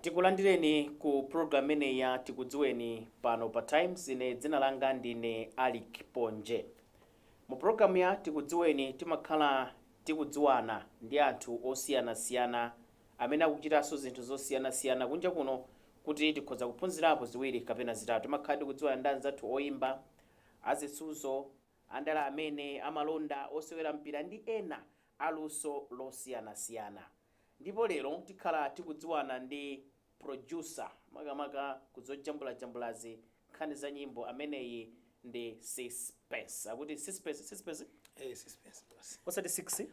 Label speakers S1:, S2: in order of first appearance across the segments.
S1: Tikulandireni ku program ine ya Tikudziweni pano pa Times. Ine dzina langa ndine Alik Ponje. Mu program ya Tikudziweni timakhala tikudziwana ndi anthu osiyanasiyana amene akuchitanso zinthu zosiyanasiyana kunja kuno kuti tikhoza kuphunzirapo ziwiri kapena zitatu. Timakhala tikudziwana ndi anzathu oyimba, azisuzo, andala amene amalonda, osewera mpira ndi ena aluso losiyanasiyana. Ndipo lero tikhala tikudziwana ndi producer makamaka kuzojambula-jambulazi nkhani za nyimbo ameneyi ndi Sisipensi. Akuti Sisipensi?
S2: Sisipensi.
S1: Osati 6?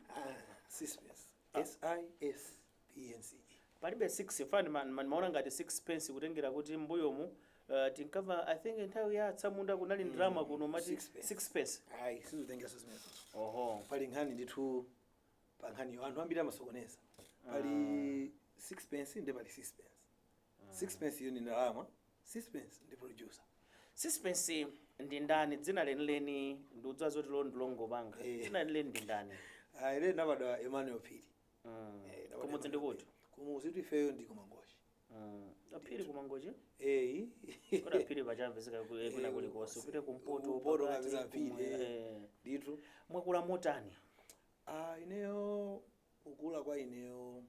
S2: Sisipensi. S-I-S-P-N-C-E.
S1: Palibe 6 fani maona ngati Sisipensi kutengera kuti mbuyomu tinkava I think nthawi ya atsamunda kunali drama kuno mati Sisipensi.
S2: Ayi, sizotengera Sisipensi.
S1: Oho.
S2: Pali nkhani ndithu pa nkhani anthu ambiri amasokoneza. Pali Sisipensi ndi pali Sisipensi. Sisipensi yo ni ndalama, Sisipensi ndi producer.
S1: Sisipensi ndi ndani? Dzina lenileni ndiudziwa zoti ndilongo panga. Dzina lenileni ndi ndani?
S2: Ile nabada Emmanuel Phiri.
S1: Kumudzi ndi kuti?
S2: Kumudzi ifeyo ndi kumangochi.
S1: Phiri kumangochi?
S2: Kuna
S1: Phiri pachamveseka kuna kulikonse upite kumpoto
S2: upoto kapeza Phiri. Ndithu.
S1: Mwakula motani?
S2: Ineyo ukula kwa ineyo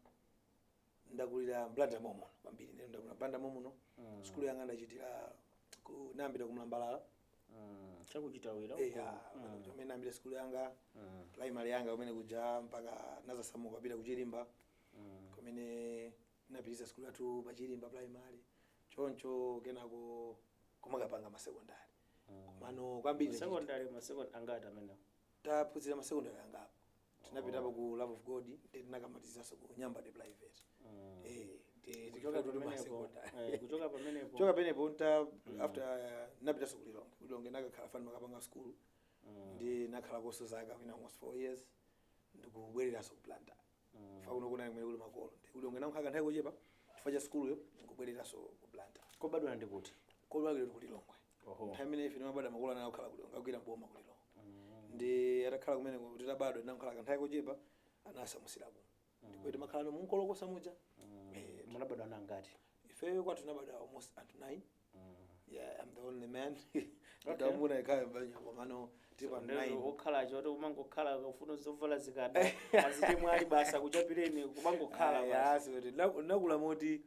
S2: ndakulira Blanda Momo kwambiri ndio ndakula Blanda Momo no. Skulu yanga ndachitira kunambira kumlambalala.
S1: Chakuchita wira.
S2: Mimi nambira skulu yanga primary yanga kumene kuja mpaka nazasamuka kupita kuchilimba. Kumene napitisa skulu yathu pachilimba primary. Choncho kenako kumakapanga masecondary. Komano kwambiri
S1: secondary angati amene.
S2: Taphunzira masecondary angapo. Tinapitapo ku Love of God ndinakamatiza so ku Nyamba de private. Kuchoka pamenepo. Kuchoka pamenepo after napita so kulilonge nakakhala fani makapanga school. Ndi nakhala koso zaka mina almost 4 years. Ndikubwerera so Blanda. Fa kuno kuna ngene kuli makolo. Kulilonge namkhaka nthawi kochepa chifacha school yo ngubwerera so ku Blanda.
S1: Ko badwa ndi kuti?
S2: Ko badwa ndi kulilongwe. Nthawi imene ife mabada makolo anayo khala kulilonge akwira mboma kulilonge. Ndi atakhala kumene kuti tabado ndamkhala nthawi kochepa anasamusirako. Ndipo timakhala munkolo kosamuja.
S1: Munabadwa nangati?
S2: Ifeyo kwathu nabada almost at 9. Yeah, I'm the only man. Ndamuna ikaya banya komano tipa 9.
S1: Okhala choto kumangokhala ufuna zovala zikada. Azite mwali basa kuchapireni kumangokhala basa.
S2: Yasi kuti nakula moti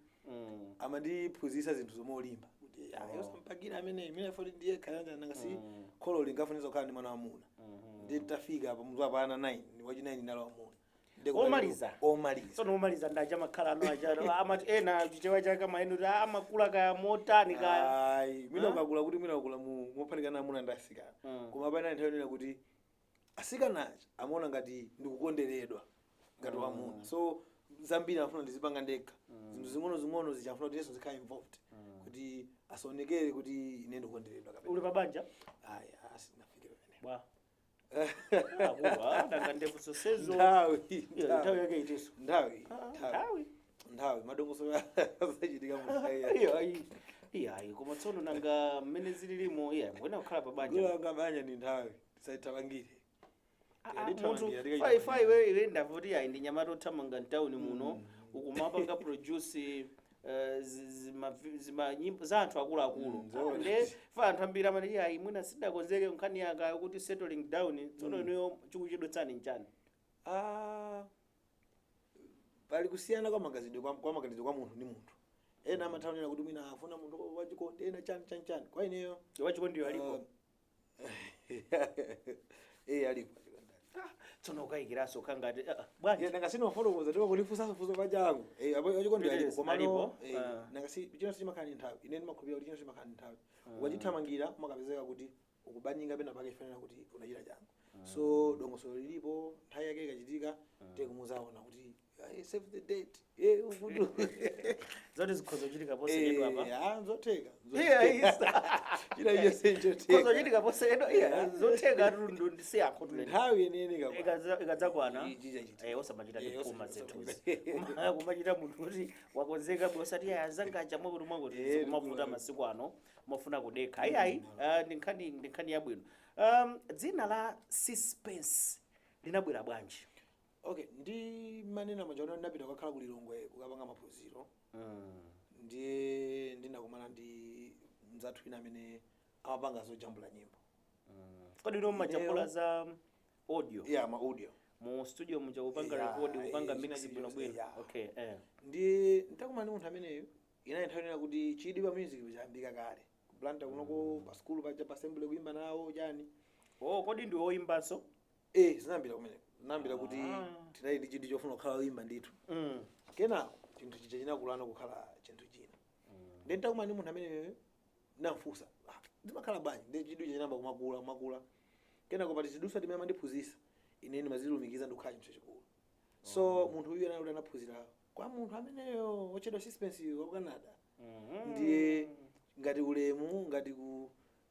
S2: amandiphunzitsa zinthu zomolimba. Kuti yosampagira amene mina foti ndiye khalanja nangasi kholo lingafuniza kukhala ndi mwana wa muna. Ndi tafika pa mudzi apana 9 ndi wachi 9 ndalo wa muna.
S1: Omaliza.
S2: Sono
S1: omaliza ndacha makhala ano acha amati ena chichewa chaka maenu amakula kaya motani kaya.
S2: Ayi, mina ukakula kuti mina ukula mophanikana amuna ndasikana. Koma pana nthawi ina kuti asikanacha amaona ngati ndikukonderedwa ngati wa muna. So zambiri afuna ndizipanga ndekha. Zinthu zing'ono zichafuna kuti yeso zikhala involved. Kuti asonekere kuti ine ndikukonderedwa kapena.
S1: Uli pabanja?
S2: Ayi, asinafike pamene.
S1: Bwa. Danga ndefu sosezo.
S2: Ndawi
S1: yake itiso.
S2: Ndawi madongoso asachitika mu.
S1: Iya koma tsono nanga mmene zililimo mwena kukhala pabanja.
S2: Ngula banja ni ndawi. Tisayitawangire.
S1: Munthu fai we ndavoti ayi ndi nyamato thamanga ntawuni muno ukumapanga produce zima nyimbo za anthu akulu. Nde fa anthu ambiri amati ayi mwina sidakonzeke nkhani yanga kuti settling down tsono niyo chikuchidotsani nchani.
S2: Pali kusiyana kwa maganizo kwa munthu ndi munthu. Ena amathaonera kuti mwina afuna munthu wachikondi ena chani. Kwa ineyo
S1: wachikondi alipo.
S2: Alipo.
S1: Tsono ukayikiraso kangati bwanji
S2: nangasino mafotokoza ndipo kulifusa fuso pajangu wachikondi alipo komano nangasi chino simakhala nthawi ine ndimakhulupirira kuti chino simakhala nthawi wachithamangira makapezeka kuti ukubanyinga pena pake ifanira kuti unachita changu so dongoso lilipo nthawi yake ikachitika tekumuzaona kuti save the date ufudu
S1: zote zikhoza kuchitika posekedwa apa
S2: zotheka
S1: chira iyo senjo theka khoza kuchitika posekedwa zotheka rundu ndisiyakho tule
S2: nthawi yenene
S1: ikadzakwana osamachita kupuma zethu kumachita munthu kuti wakonzeka bosati yazangacha mwakuti kumavuta masiku ano mofuna kudekha ayi ndikhani yabwino. Dzina la Sisipensi linabwera bwanji?
S2: Okay, ndi manena majaona ndapita kwakhala kulilongwe kukapanga maphunziro. ndiye ndinakumana ndi mzathu ina amene amapanga zojambula nyimbo.
S1: Kodi ndo majambula za audio?
S2: Yeah, ma audio.
S1: Mu studio muja kupanga record, kupanga mix bwino. Okay,
S2: Ndiye ntakumana ndi munthu ameneyo inayi nthawi ina kuti chidi pa music chayambika kale. Kuplanta kunoko pa school pa assembly kuimba nawo chani.
S1: Kodi ndi woimbanso?
S2: Zinambira kumene. Zinambira kuti tinali ndi chidi chofuna kukhala woimba ndithu. Kenako chinthu chija chinakulana kukhala chinthu china. Ndiye ntakumana ndi munthu ameneyo namfunsa. Zimakhala bwanji? Ndiye chidi chinamba kumakula. Kenako pati zidusa timene amandiphunzitsa. Ine ndimazilumikiza ndikukhala chinthu chachikulu. So munthu uyu anali anaphunzira kwa munthu ameneyo wochedwa Sisipensi wa Canada. Ndiye ngati ulemu ngati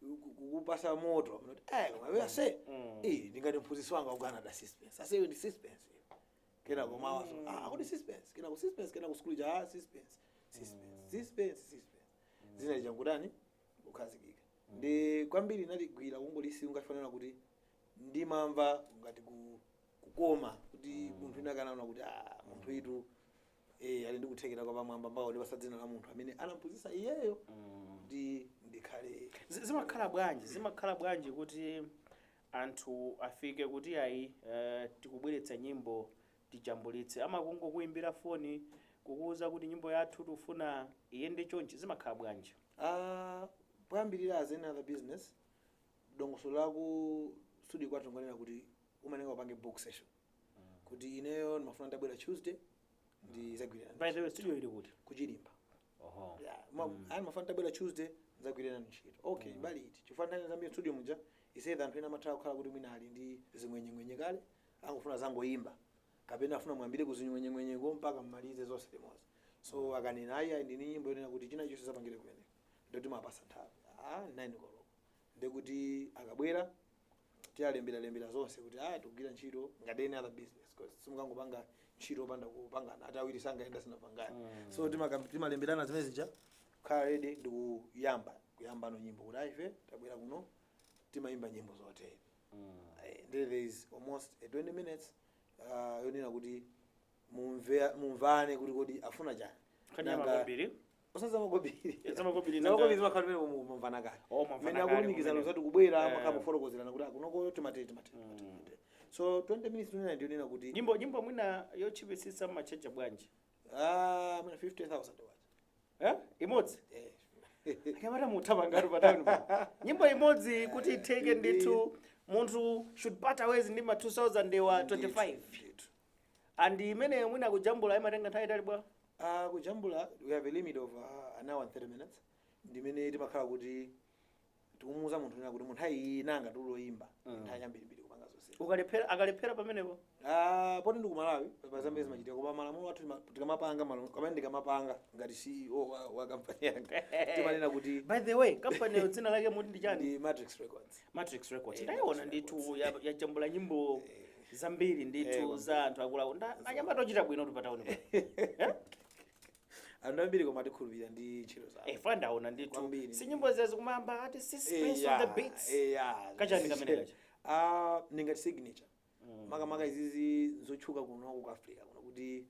S2: kukupasa moto amati wewe ase ndingati mphunzitsi wanga wa Canada Sisipensi ase ndi Sisipensi. Kenako mawaso akudi Sisipensi kenako Sisipensi kenako school ja Sisipensi zina jangudani ukhazikika. Ndi kwambiri naligwira kungolisi ungafanana kuti ndimamva ngati kukoma kuti munthu inakanaona kuti munthu itu ali ndikuthekera kwa pamwamba mbawo ndipasadzina la munthu amene anamphunzitsa iyeyo ndikhale.
S1: Zimakhala bwanji kuti anthu afike kuti ayi tikubweretsa nyimbo tijambulitse amakungokuimbira foni kukuuza kuti nyimbo yathu tufuna iyende chonchi, zimakhala bwanji?
S2: Poyambirira as any other business dongoso laku studio kwathu ngonena kuti umanenga upange book session kuti ineyo ndimafuna ndabwera Tuesday ndizagwirana.
S1: By the way, studio ili kuti
S2: kuchilimba. Ani mafuna ndabwera Tuesday ndizagwirana ntchito. Okay, bali iti chifana ndambi studio muja iseda anthu ena amatha kukhala kuti mwina ali ndi zimwenye kale angofuna zangoimba kapena afuna mwambire kuzinywenye mpaka mmalize zonse limodzi. So akanena ayi ndini nyimbo yonena kuti china chonse zapangire kumene ndoti mapasa nthawi 9 koloko ndekuti akabwera tiyalembera zonse kuti tikugwira ntchito ngati any other business because simungangopanga ntchito panda kupangana ati awiri sangaenda sinapangana. So timalemberana zimene zija kukhala ready kuyamba no nyimbo kuti ife tabwera kuno timayimba nyimbo zotere. There is almost 20 minutes yonena kuti mumvane kuti kodi afuna chani.
S1: Kanyamagobiri
S2: Osazamagobiri.
S1: Zamagobiri
S2: zimakhala mumvana kale. Mene akulumikiza lozati kubwera makamufotokozerana kuti kunoko timati. So 20 minutes tunena ndionena kuti
S1: nyimbo mwina yochipitsitsa machacha bwanji?
S2: Mwina 50,000 watt.
S1: Imodzi? Kamata mutapangatu patani pa. Nyimbo imodzi kuti iteke ndithu munthu should part ways ndi ma 2025. And imene mwina kujambula imatenga nthawi itali bwa?
S2: Kujambula we have a limit of an hour and 30 minutes. Ndimene timakhala kuti tikumuza munthu nena kuti munthu ayinanga tuloimba nthawi yambirimbiri kupanga zonse.
S1: Akalephera pamenepo?
S2: Poti ndi ku Malawi pa Zambia zimachitika koma malamulo athu tikamapanga kamene ndikamapanga ngati CEO wa company yanga timanena kuti
S1: by the way company dzina lake muti ndi chani?
S2: Ndi Matrix Records.
S1: Ndayiona ndithu yajambula nyimbo zambiri ndithu za anthu akulawo ndanyamata ochita bwino kuti pataoni pa.
S2: Anthu ambiri koma tikhulupirira ndi ntchito zawo.
S1: Fana ndaona ndithu si nyimbo zezi kumamba ati Sisipensi on the beats. Kachani kamene kacha?
S2: Ningati signature. Makamaka izizi zotchuka kuno ku Africa kuno kuti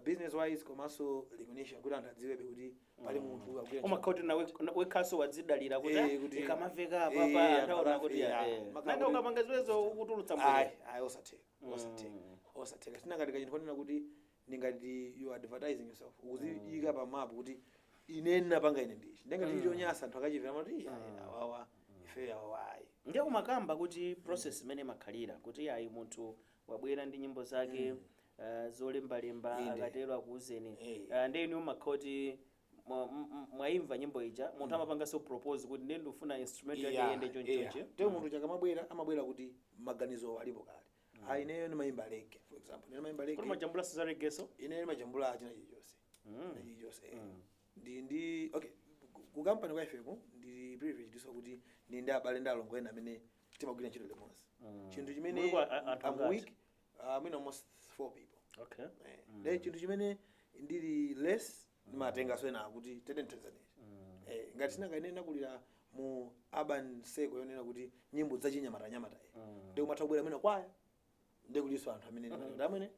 S2: business wise komanso recognition kuti anthu adziwebe kuti pali munthu akugwira.
S1: Umakhauti nawe wekhaso wadzidalira kuti ikamaveka apa anthu kuti nanga ukapanga ziwezo ukutulutsa mbwe.
S2: Osatheka. Sinangati kachinthu konena kuti ningati you are advertising yourself. Ukuziyika pa map kuti ine napanga ine ndichi. Ndengati chonyasa anthu akachivera mati wawa ife awai.
S1: Ndiye umakamba kuti process imene makhalira kuti ayi munthu wabwera ndi nyimbo zake zolembalemba akatero akuuzeni ndiye inu umakhauti mwaimva nyimbo ija munthu amapanga so propose kuti ndiye ndifuna instrument yake yende chonchonche.
S2: Ndiye munthu chakamabwera amabwera kuti maganizo alipo kale. Ineyo ndimayimba reggae for example. Ndimayimba reggae.
S1: Koma jambula za reggae so?
S2: Ineyo ndimajambula achina chilichonse. Ndi okay ku company kwa ifeko ndi privilege diso kuti ndi abale ndalongo ena amene timagwira ntchito limodzi. Chinthu chimene I'm weak I'm almost 4 people.
S1: Okay.
S2: Ndiye chinthu chimene ndili less ndimatenga so ena kuti tedentezane. Ngati sinangayenera kulira mu urban seko yonena kuti nyimbo zachinyamata ndiye umatha kubwera mwina kwaya ndiye kuliso anthu amene ndamwene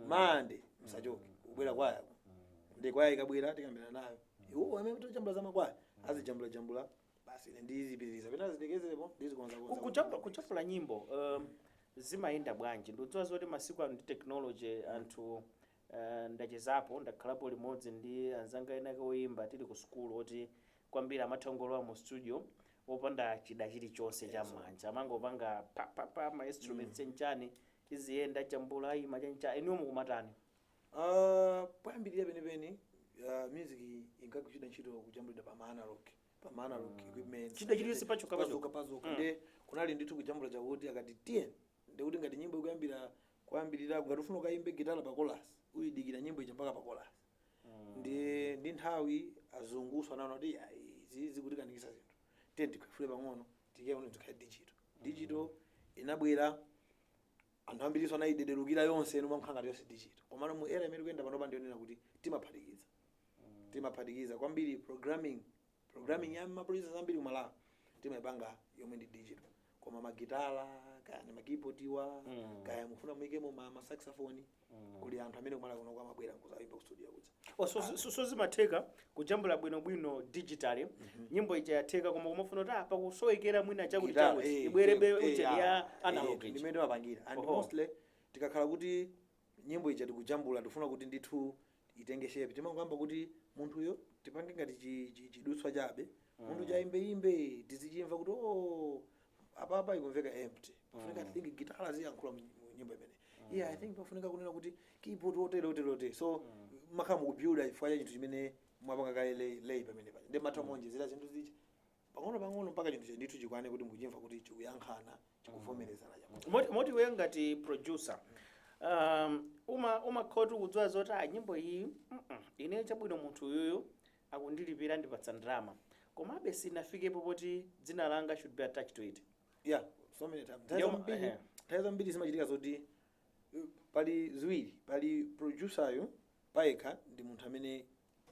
S2: mande msachoke kubwera kwaya ndiye kwaya ikabwera tikambirana nayo iwo amene tochambula za makwaya azijambula basi ine ndizipitiriza pena zitekezepo ndizikonza
S1: kuchambula nyimbo zimayenda bwanji ndidziwa zoti masiku ano ndi technology anthu ndachezapo ndakhalapo limodzi ndi anzanga ena oyimba tili ku school oti kwambiri amathongolowa mu studio opanda chida chilichonse cha manja amangopanga pa ma instruments enchani iziyenda chambula ima chancha eniwo mukumatani
S2: poyambirira penepeni music inkakuchita ntchito kujambulidwa pa analog equipment
S1: chida chilisi
S2: pazuka nde kunali ndithu kujambula chakuti akati tiye ndekuti ngati nyimbo kuyambirira ngati ufuna ukayimbe gitala pa chorus uyidikira nyimbo ija mpaka pa chorus ndi nthawi azunguso anaona kuti zikutikanikisa zinthu tiye ndikhwefule pang'ono tikeone tikhale digital inabwera anthu ambiriso anayiderukira yonse eno mamkhangati yonse digital komano mu era imene kuyenda panopa ndionena kuti timaphatikiza kwambiri programming ya maproducers ambiri kumalawa timayipanga yomwe ndi digital koma magitala kaya ni makeyboardiwa kaya mufuna muikemo ma saxophone kuli anthu amene kumalawa kuno kwamabwera nkuzayimba ku studio kudza
S1: so zimatheka kujambula bwinobwino digital nyimbo ija yatheka koma kumafuna kuti apa kusowekera mwina chakuti ibwerebe uje ya analog
S2: ndimene wapangira and mostly tikakhala kuti nyimbo ija tikujambula tifuna kuti ndithu itenge shape timangamba kuti munthuyo tipange ngati chidutswa chabe munthu chaimbe tizichimva kuti apa ikumveka empty pafunika I think gitara ziyankhula mu nyimbo imene I think pafunika kunena kuti keyboard otere so makhala mukubuilda chifukwa cha chinthu chimene mwapanga kale lay pamene paja ndi matha monjezera zinthu zicha pang'ono mpaka chinthu ndithu chikwane kuti mukuchimva kuti chikuyankhana chikuvomerezana
S1: chakuti moti wewe ngati producer umakhoti kudziwa zoti nyimbo iyi ine chabwino munthu uyuyu akundilipira ndipatsa ndalama komabe sinafikepo poti dzina langa should be attached to it
S2: so many times nthawi zambiri zimachitika zoti pali ziwiri pali produceryo payekha ndi munthu amene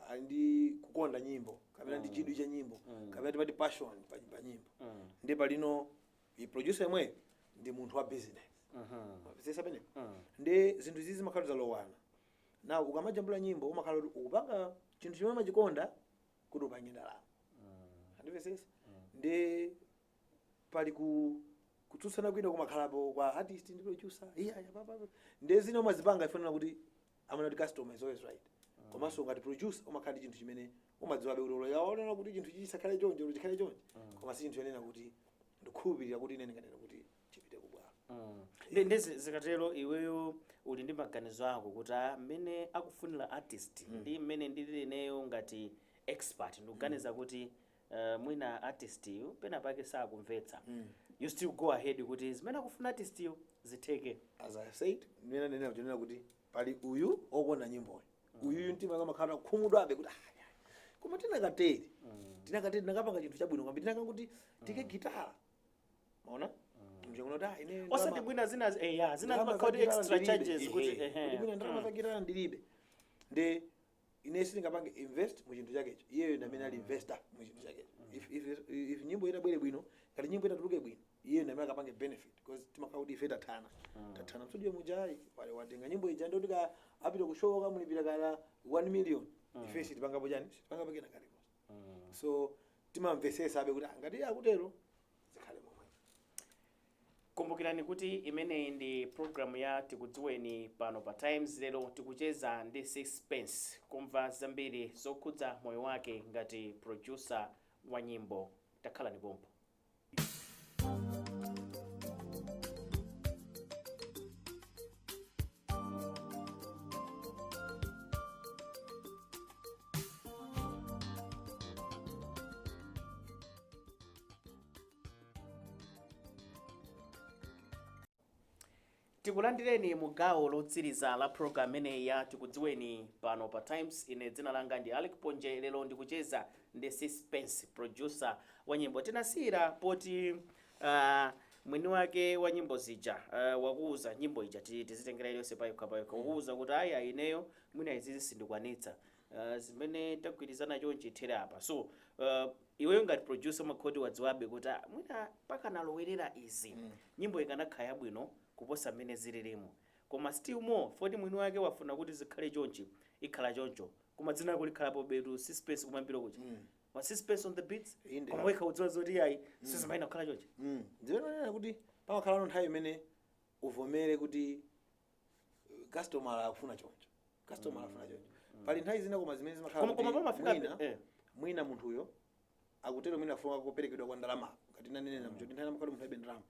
S2: ali ndi kukonda nyimbo kapena ndi chidwi cha nyimbo kapena tipati passion pa nyimbo ndi palino producer yemweyo ndi munthu wa business mapesesa pene ndi zinthu izi zimakhala zalowana na ukamajambula nyimbo umakhala kuti ukupanga chinthu chimwe machikonda kuti upange ndalama andipesesa ndi pali kutsutsana kwina kumakhalapo kwa artist ndi producer ndi zina umazipanga ifanana kuti amana kuti customer is always right komanso ngati producer umakhala chinthu chimene umadziwabe kuti uloyaona kuti chinthu chisakhale chonje chikhale chonje koma si chinthu yenena kuti ndikhulupirira kuti ine ndinganena kuti chipite kubwalo
S1: ndi zikatero iweyo uli ndi maganizo ako kuti mmene akufunira artist ndi mmene ndili ineyo ngati expert ndikuganiza kuti mwina artist yu pena pake sakumvetsa you still go ahead kuti zimene akufuna artist yu zitheke
S2: as I said ndinena kuti pali uyu okonda nyimboyo uyu mtima kamakhala khumudwabe kuti koma tinakateri nakapanga chinthu chabwino kwambiri tinakanga kuti tike gitara maona mchakuna ine
S1: osati bwina zina zimakhala extra charges kuti
S2: bwina ndalama za gitara ndilibe ndi ine sindingapange invest mu chinthu chakecho iyeyo ndamene ali investor mu chinthu chakecho if nyimbo itabwere bwino ngati nyimbo itatuluke bwino iyeyo ndamene akapange benefit because timakhala kuti ife tathana mstudio mujayi watenga nyimbo ija ndoti apita kushoka mulipira kala 1 million ife sitipangapo chani sitipanga pakena kalipo so timamvesesa abe kuti ngati akutero zikhale momwe.
S1: Kumbukirani kuti imeneyi ndi program ya Tikudziweni pano pa Times. Lero tikucheza ndi Sisipensi kumva zambiri zokhudza moyo wake ngati producer wa nyimbo. Takhalani pompo. Tikulandireni mu gawo lotsiriza la program imeneyi ya Tikudziweni pano pa Times. Ine dzina langa ndi Alec Ponje. Lero ndikucheza ndi Sisipensi, producer wa nyimbo. Tinasira poti mwini wake wa nyimbo zija wakuuza nyimbo ija tizitengera iliyonse payokha wakuuza kuti aya ineyo mwina izizi sindikwanitsa zimene tagwirizana chonchi ithere apa. So iweyo ngati producer makhoti wadziwabe kuti mwina pakanalowerera izi nyimbo ikanakhala yabwino kuposa mmene zililimo, koma still more foti mwini wake wafuna kuti zikhale chonchi ikhala choncho koma dzina lako likhalapo betu Sisipensi kumambiro kucha ma Sisipensi on the beats
S2: Inde.
S1: koma wekha udziwa zoti ayi sizimaina kukhala chonchi
S2: ndiyenera kuti pamakhala nthawi imene uvomere kuti customer akufuna choncho pali nthawi zina koma zimene zimakhala
S1: koma pamafika
S2: mwina munthuyo akutero mwina afuna kuperekedwa kwa ndalama ngati nanenena mchoti nthawi namakhala munthu abe ndalama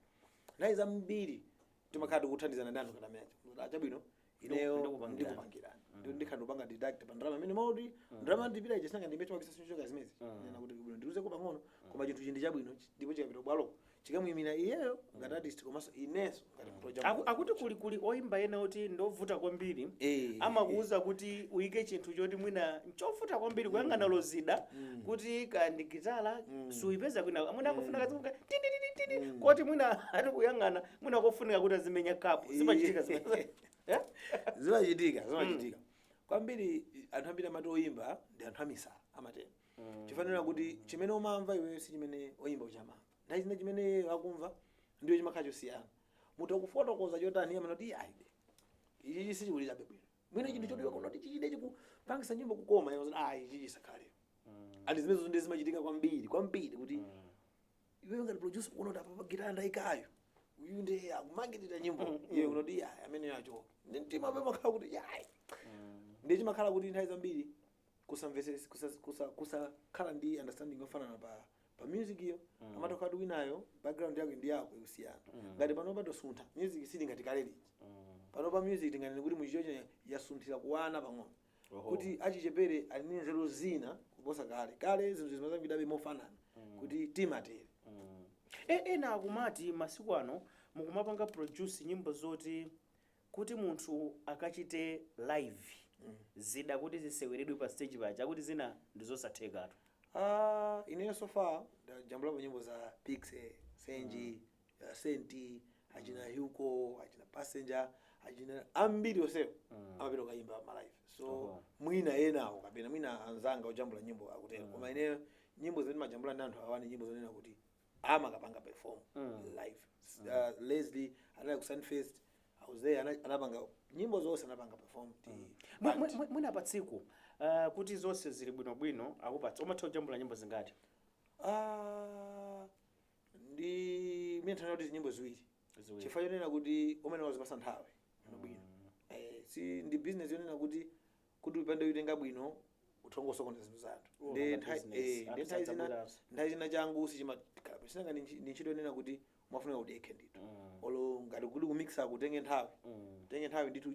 S2: nthawi zambiri timakhala tikuthandizana ndi anthu katamenecho chabwino ineyo ndikupangirani ndikhala ndikupanga deduct pa ndalama imene moti ndalama ndipita ije sinanga ndimbe chakisa chochoka zimezi nena kuti bwino ndiuze ko pang'ono koma chinthu chindi chabwino ndipo chikapita bwalo chikamuyimira iyeyo ngati artist komanso ineso ngati project
S1: akuti kuli oyimba ena kuti ndovuta kwambiri amakuuza kuti uyike chinthu choti mwina nchovuta kwambiri kuyang'ana lozida kuti kandi gitala suipeza kwina mwina akufuna kazimuka koti mwina ati kuyang'ana mwina kofunika kuti azimenya kapu zimachitika
S2: zimachitika kwambiri anthu ambiri amati oyimba ndi anthu amisala amatena chifanira kuti chimene umamva iweyo si chimene oyimba uchamamva nthawi zina chimene akumva ndiyo chimakhala chosiyana munthu akufotokoza chotani amene kuti ayibe ichi sichikulirabe bwino mwina chinthu choti kunoti chichide chikupangisa nyimbo kukoma ichi chisakhale ati zimenezo ndi zimachitika kwambiri kuti iweyo ngati producer kunoti apa pagitara ndayikayo uyu ndi akumangirira nyimbo iye kunoti amene acho ndi mtima pe makhala kuti ndi chimakhala kuti nthawi zambiri kusakhala ndi understanding yofanana pa music iyo amatokhala kuti winayo background yako ndi yako ikusiyana ngati panopa tosuntha music sili ngati kale liji panopa music tinganene kuti muchichoche yasunthira kuwana pang'ono kuti achichepere ali ndi nzeru zina kuposa kale zinthu zimazambirabe mofanana kuti timatere
S1: ena akumati masiku ano mukumapanga produce nyimbo zoti kuti munthu akachite live zida kuti ziseweredwe pa stage paja kuti zina ndizosathekatu
S2: ineyo so far ndajambulapo nyimbo za Pixe, Senji, Senti, achina Hugo, achina Passenger, achina ambiri osewo amapita kuyimba ma live so mwina enawo kapena mwina anzanga ojambula nyimbo akutero koma ineyo nyimbo zimene majambula ndi anthu awani nyimbo zonena kuti amakapanga perform live Leslie anali ku Sunfest I was there anapanga nyimbo zonse anapanga perform
S1: mwina patsiku kuti zonse zili bwinobwino akupatsa umatha kujambula nyimbo zingati
S2: ndi mine nthawi kuti nyimbo ziwiri chifukwa chonena kuti umene wazipasa nthawi bwino si ndi business yonena kuti upande uitenga bwino uthongosokoneza zinthu zathu ndi nthawi zina changu sichimakhala sinanga ndi ntchito yonena kuti umafunika udekhe ndithu olo ngati kuti kumixa kutenge nthawi ndithu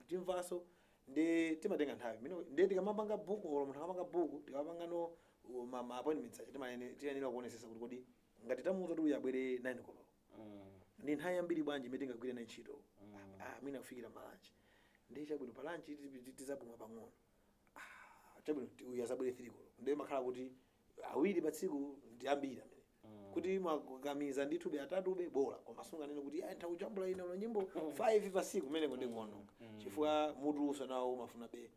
S2: chimvaso ndi timatenga nthawi ndi tikamapanga buku olo munthu akamapanga buku tikamapanga no ma appointments achi tiyenera kuonesesa kuti kodi ngati tamuuza kuti uyabwere 9 koloko ndi nthawi yambiri bwanji imene tingagwire nayo ntchito mwina kufikira malanchi ndi chabwino pa lanchi tizapuma pang'ono chabwino uyazabwere 3 koloko ndi makhala kuti awiri pa tsiku ndi ambiri amene kuti mwakamiza ndithu be atatu be bora koma sunganene kuti ntakujambula ine ulo nyimbo 5 pa tsiku kumeneko ndi ngono chifukwa mutu usanawo umafuna be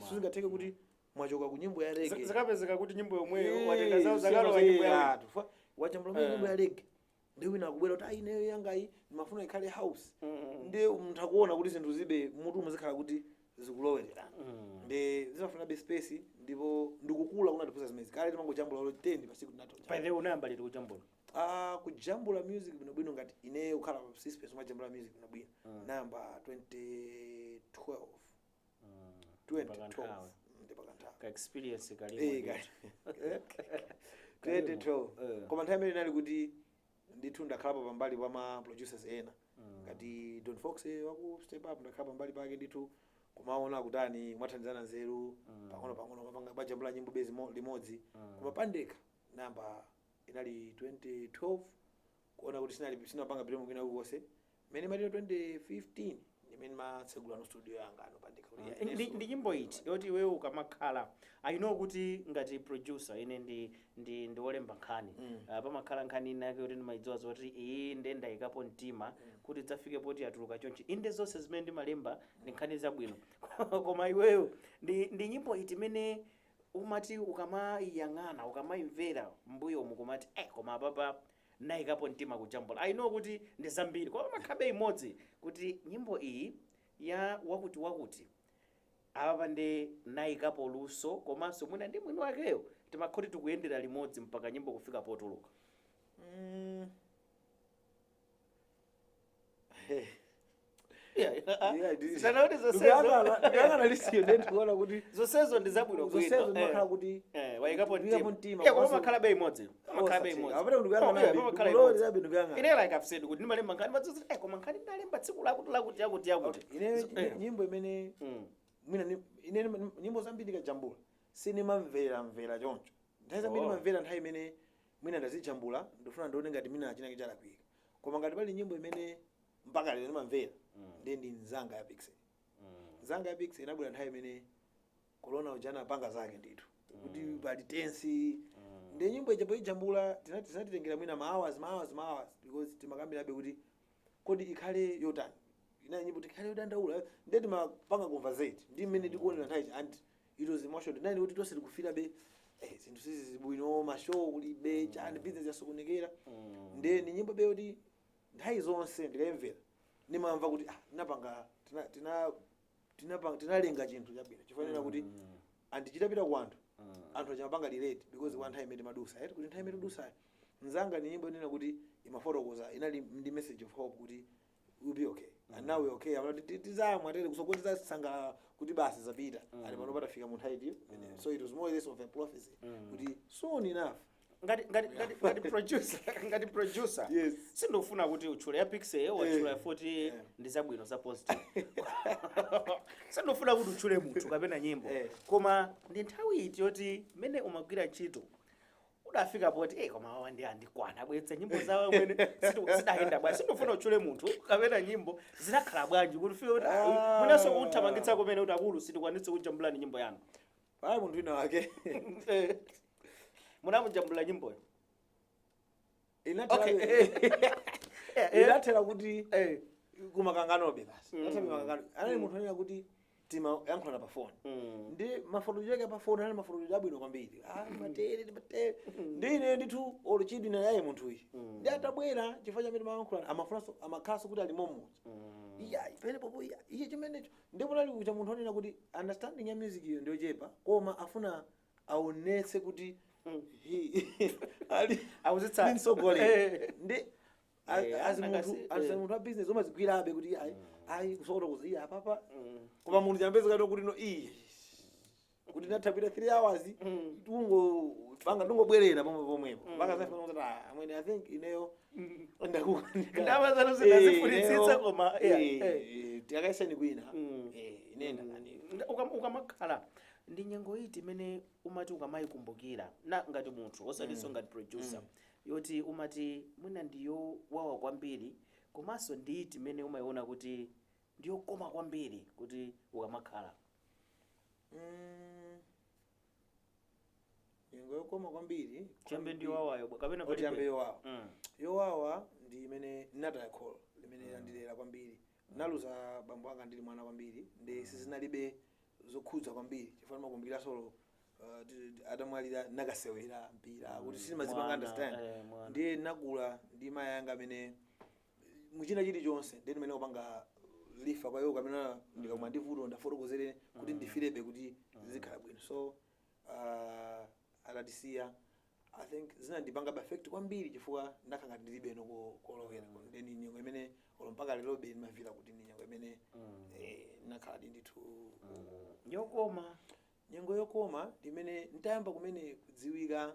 S2: sizingatheke kuti mwachoka ku nyimbo ya reggae
S1: zikapezeka kuti nyimbo yomweyo watenga zawo zakalo wa nyimbo ya
S2: wajambula nyimbo ya reggae ndi wina akubwera kuti ineyo yangayi ndimafuna ikhale house ndi munthu akuona kuti zinthu zibe mutu muzikhala kuti zikulowererana ndi zimafuna be space ndipo ndikukula kunatipusa zimezi kale timangojambula lo 10 pa tsiku tinatho
S1: pa the unayamba liti kujambula
S2: kujambula music bwinobwino ngati ineyo kukhala pa Sisipensi umajambula music bwinobwino namba 2012
S1: ka experience kalimo
S2: 2012 koma nthawi imene inali kuti ndithu ndakhalapo pambali pa ma producers ena ngati Don Fox waku step up ndakhala pambali pake ndithu kumaona kutani mwathandizana nzeru pang'ono mapanga bajambula nyimbo bezi limodzi koma pandeka namba inali 2012 kuona kuti sinapanga bilemo kwina kuwose mene matino 2015 imene matsegula no studio yanga anopandika kuti
S1: ndi nyimbo iti yoti wewe ukamakhala I know kuti ngati producer ine ndi olemba nkhani pamakhala nkhani inake kuti ndimayidziwa zoti iyi ndenda ikapo mtima kuti dzafike poti atuluka chonchi inde zonse zimene ndimalemba ndi nkhani zabwino koma iweyo ndi nyimbo iti imene umati ukamayang'ana ukamayimvera mbuyo mukumati koma apapa nayikapo mtima kujambula I know kuti ndi zambiri koma makhabe imodzi kuti nyimbo iyi ya wakuti apa ndi nayikapo luso komanso mwina ndi mwini wakeyo timakhoti tikuyendera limodzi mpaka nyimbo kufika potuluka. zonsezo ndi zabwino
S2: makhala kuti
S1: wayikapo
S2: mtima
S1: koma makhala bei imodzi ine like I've said kuti ndimalemba nkhani madzozi koma nkhani ndalemba tsiku lakuti yakuti
S2: ine nyimbo imene mwina ine nyimbo zambiri ndikajambula sinimamvera choncho nthawi zambiri ndimamvera nthawi imene mwina ndazijambula ndifuna ndione ngati mina achina kichalakwika koma ngati pali nyimbo imene mpaka lero ndimamvera ndi nzanga ya Pixel. Nzanga ya Pixel inabwera nthawi imene corona ujana panga zake ndithu kuti pali tensi ndi nyimbo ijapo ijambula tinatitengera mwina ma hours because timakambirabe kuti kodi ikhale yotani ina nyimbo tikhale yodandaula ndi timapanga conversate ndi mmene tikuonera nthawi and it was emotional ndani kuti tonse tikufirabe zinthu sizi zibwino mashow kulibe chani business yasokonekera ndi ni nyimbo be kuti nthawi zonse ndikayimvera nimamva kuti tinapanga tinalenga chinthu chabwino chifanira kuti andichitapita ku anthu achimapanga relate because one time imene madusa kuti nthawi imene dusa nzanga ni nyimbo inena kuti imafotokoza inali ndi message of hope kuti we'll be okay and now we're okay tizamwa tele kusokoti sanga kuti basi zapita ali pano patafika mu nthawi iyo so it was more or less of a prophecy kuti soon enough
S1: ngati producer
S2: yes
S1: sindofuna kuti utchule ya Pixel wachula 40 ndi zabwino za positive sindofuna kuti utchule munthu kapena nyimbo koma ndi nthawi iti yoti mmene umagwira ntchito udafika poti koma awa ndi andikwana bwetsa nyimbo zawo mwene sidayenda bwa sindofuna utchule munthu kapena nyimbo zinakhala bwanji kuti fika kuti mwinaso kuthamangitsa kumene kuti akulu sitikwanitse kujambula ni nyimbo yanu
S2: pali munthu wina wake
S1: munamujambula nyimbo
S2: inathera kuti kumakanganobe basi makangano anali munthu anena kuti tima yankhulana pa phone ndi mafoto yake pa phone anali mafoto abwino kwambiri matere ndine ndithu oluchidi na yaye munthu uyu ndi atabwera chifukwa chamene mayankhulana amafunanso amakhalanso kuti ali momodzi iya pene popo iye chimenecho ndipo nali kucha munthu anena kuti understanding ya music iyo ndiochepa koma afuna aonetse kuti ali
S1: awuzitsani
S2: sogole ndi munthu wa business umazigwirabe kuti ayi kusokotokoza iya papa koma munthu chambeza kato kuti no kuti nathapita 3 hours panga ndingobwerera pomwepo mpaka zafika kuti amwene I think ineyo
S1: ndaba zalo zinazifunitsitsa koma
S2: tiyakaisani kwina inenda
S1: ukamakhala ndi nyengo iti imene umati ukamayikumbukira na ngati munthu osalinso ngati producer yoti umati mwina ndiyo wawa kwambiri komanso ndi iti imene umayiona kuti ndiyo koma kwambiri kuti ukamakhala
S2: nyengo yokoma kwambiri
S1: chambe ndiyo wawayo kapena
S2: kuti chambe yowawa ndi imene nataya call limene landilera kwambiri naluza bambo anga ndili mwana kwambiri ndi sizinalibe zokhudza kwambiri chifukwa makumbukira solo atamwalira nakasewera mpira kuti sinimazipanga understand ndiye nakula ndi mayi anga amene muchina chilichonse ndi imene kupanga lifa kwa iwo kamene ndikamwa ndivuto ndafotokozere kuti ndifirebe kuti zizikhala bwino so alatisiya I think zinandipanga affect kwambiri chifukwa ndakhala ndilibe kolowera ndi nyengo imene olompaka lero be ndimavira kuti ndi nyengo imene nakhala ndithu
S1: yokoma
S2: nyengo yokoma ndimene ntayamba kumene kudziwika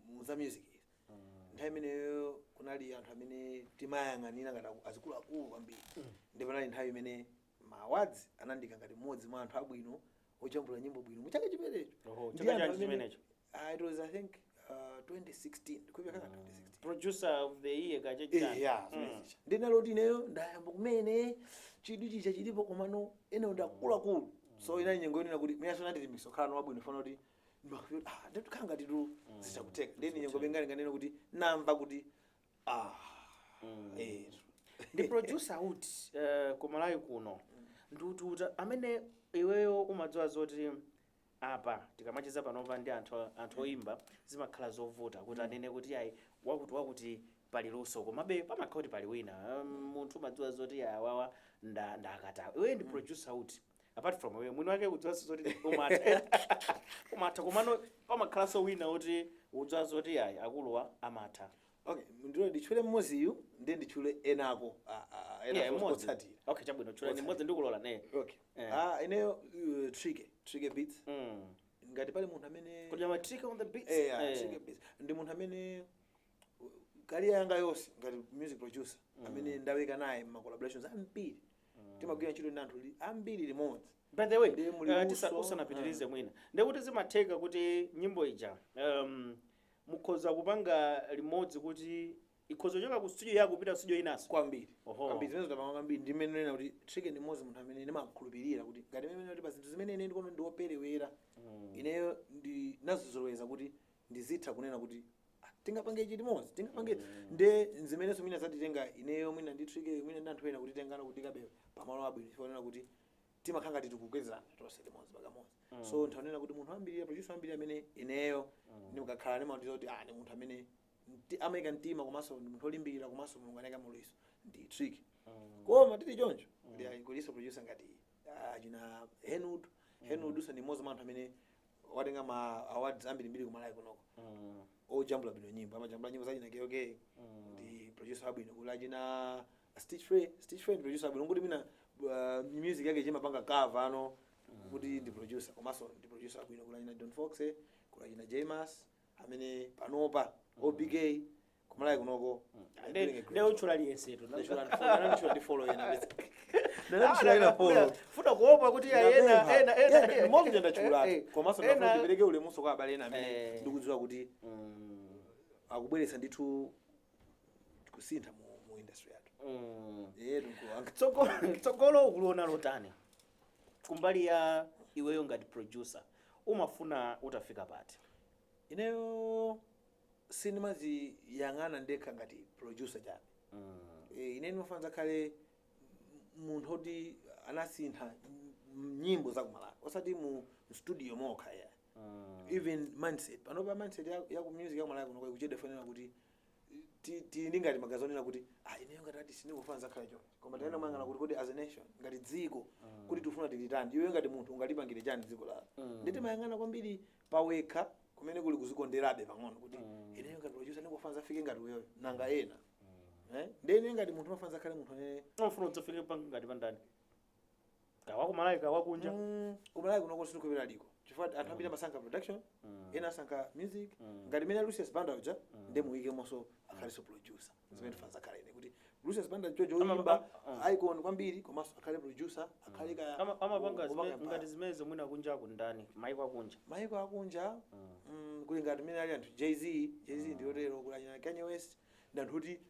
S2: mu za music nthawi imeneyo kunali anthu amene timayang'anira ngati azikuluakulu kwambiri ndipo nali nthawi imene ma awards anandika ngati mmodzi mwa anthu abwino ochambula nyimbo bwino mu chaka chimenecho it was I think 2016 kupeka 2016
S1: producer of the year kachechana
S2: ndinaloti ineyo ndayamba kumene chidu chicha chilipo komano ene ndakuluakulu so inali nyengo yonena kuti mina sona ndili misokhala wabwino fana kuti ndikukhala titu zichakuteka ndeni nyengo bengalinganena kuti namva kuti
S1: ndi producer uti kumalawi kuno ndituta amene iweyo umadziwa zoti apa tikamachiza panova ndi anthu oyimba zimakhala zovuta kuti anene kuti ayi wakuti pali luso komabe pamakhala kuti pali wina munthu umadziwa zoti awawa ndakatawa iweyo ndi producer uti apart from wewe mwini wake udziwaso zoti umatha umatha komano pamakhalanso wina kuti udziwaso zoti ayi akuluwa amatha.
S2: Okay, ndilo ndichule mmoziyu ndi ndichule enako otsatira.
S1: Okay, chabwino chule ni mmodzi ndikulola ne.
S2: Okay. Ineyo Trike beats. Ngati pale munthu amene
S1: kodi ma Trike on the beats.
S2: Trike beats. Ndi munthu amene career yanga yonse ngati music producer amene ndaweka naye ma collaborations ambiri. Timagwira ntchito ndi anthu ambiri limodzi.
S1: By the way, usanapitirize mwina. Ndekuti zimatheka kuti nyimbo ija mukhoza kupanga limodzi kuti ikhoza choka ku studio yako kupita studio inaso
S2: kwambiri. Kwambiri zimene zapanga kwambiri ndimene nena kuti Trike ndi mmodzi munthu amene ndimakhulupirira kuti ngati mmene kuti pa zinthu zimene ine ndikono ndioperewera ineyo ndinazizoloweza kuti ndizitha kunena kuti tingapange ichi limodzi tingapange nde zimenenso mina zatitenga ineyo mwina ndi Trike mwina ndi anthu ena kuti tengana kuti kabe pamalo abwino chifukwa kuti timakhanga tikukwezerana tonse limodzi pakamodzi. So ntaonena kuti munthu ambiri producer ambiri amene ineyo ndimukakhala ndimaudiza kuti ni munthu amene amayika mtima komanso ndi munthu olimbirira komanso mulungu anayika muliso ndi Trike. Koma tili choncho kuliso producer ngati achina Henwood usa ndi mmodzi mwa anthu amene watenga ma awards ambiri mbiri kumalawi kunoko ojambula bwino nyimbo amajambula nyimbo zachina keoke ndi producer abwino kula achina Stitch Frey producer abwino kuti mina music yake chimapanga cover ano kuti ndi producer komanso ndi producer abwino kula achina Don Fox kula achina James amene panopa OBK kumalawi kunoko
S1: leo chula liyesetu
S2: ndachula ndi follow yena ndachula ina follow
S1: futa kuopa kuti ena
S2: mmoja ndachula komanso ndafuna ndipereke ulemuso kwa abale ena amene ndikudziwa kuti akubweretsa ndithu kusintha mu industry yathu.
S1: Tsogolo ukuliona lotani kumbali ya iweyo ngati producer umafuna utafika pati?
S2: Ineyo sinemazi yang'ana ndekha ngati producer chabe. Ine ndimafanza kale munthu oti anasintha nyimbo za kumalawi osati mu studio mokha ya even mindset panopa mindset ya ku music ya kumalawi kuno kuchedefanira kuti ndingati magazonena kuti ineyo ngati ati sindikufanza kale choncho koma tayenda mangana kuti kodi as a nation ngati dziko kuti tifuna tilitani iwe ngati munthu ungalipangire chani dziko lako nditi mayang'ana kwambiri pawekha kumene kuli kuzikonderabe pang'ono kuti ineyo ngati producer ndikufanza afike ngati uyoyo nanga ena ndene ngati munthu mafanza kale munthu amene
S1: unofuna udzafike ngati pandani kawakumalawi kawakunja
S2: kumalawi kunoko sitikupita liko chifukwa anthu ambiri amasankha production ena asankha music ngati mene Lucius Banda uja ndi muike monso akhaliso producer zimene tifanza kale ine kuti Lucius Banda jojo oyimba icon kwambiri komanso akhale producer akhale ka
S1: amapanga ngati zimene zomwe akunja akundani maiko akunja kuli ngati mene ali anthu Jay-Z ndiyotero kuli anyana Kanye West ndanthu kuti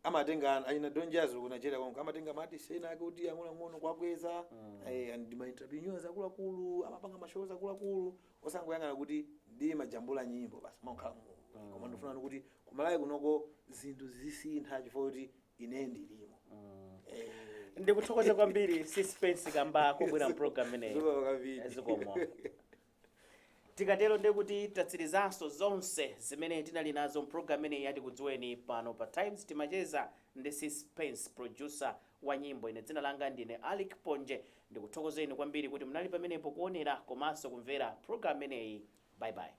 S1: amatenga anyina Don Jazzy ku Nigeria konke amatenga mati sena ake kuti ang'ono kwakweza and my entrepreneurs akulu amapanga mashows akulu osangoyangana kuti ndi majambula nyimbo basi makhala koma ndifuna kuti kumalawi kunoko zinthu zisintha chifukwa kuti ine ndilimo. Ndikuthokoza kwambiri Sisipensi kamba kubwera program ineyi zikomo. Tikatero ndekuti tatsirizanso zonse zimene tinali nazo program ineyi ya Tikudziweni pano pa Times timacheza ndi Sisipensi producer wa nyimbo ine dzina langa ndine Alik Ponje. Ndikuthokozeni kwambiri kuti munali pamenepo kuonera komanso kumvera program ineyi. Bye bye.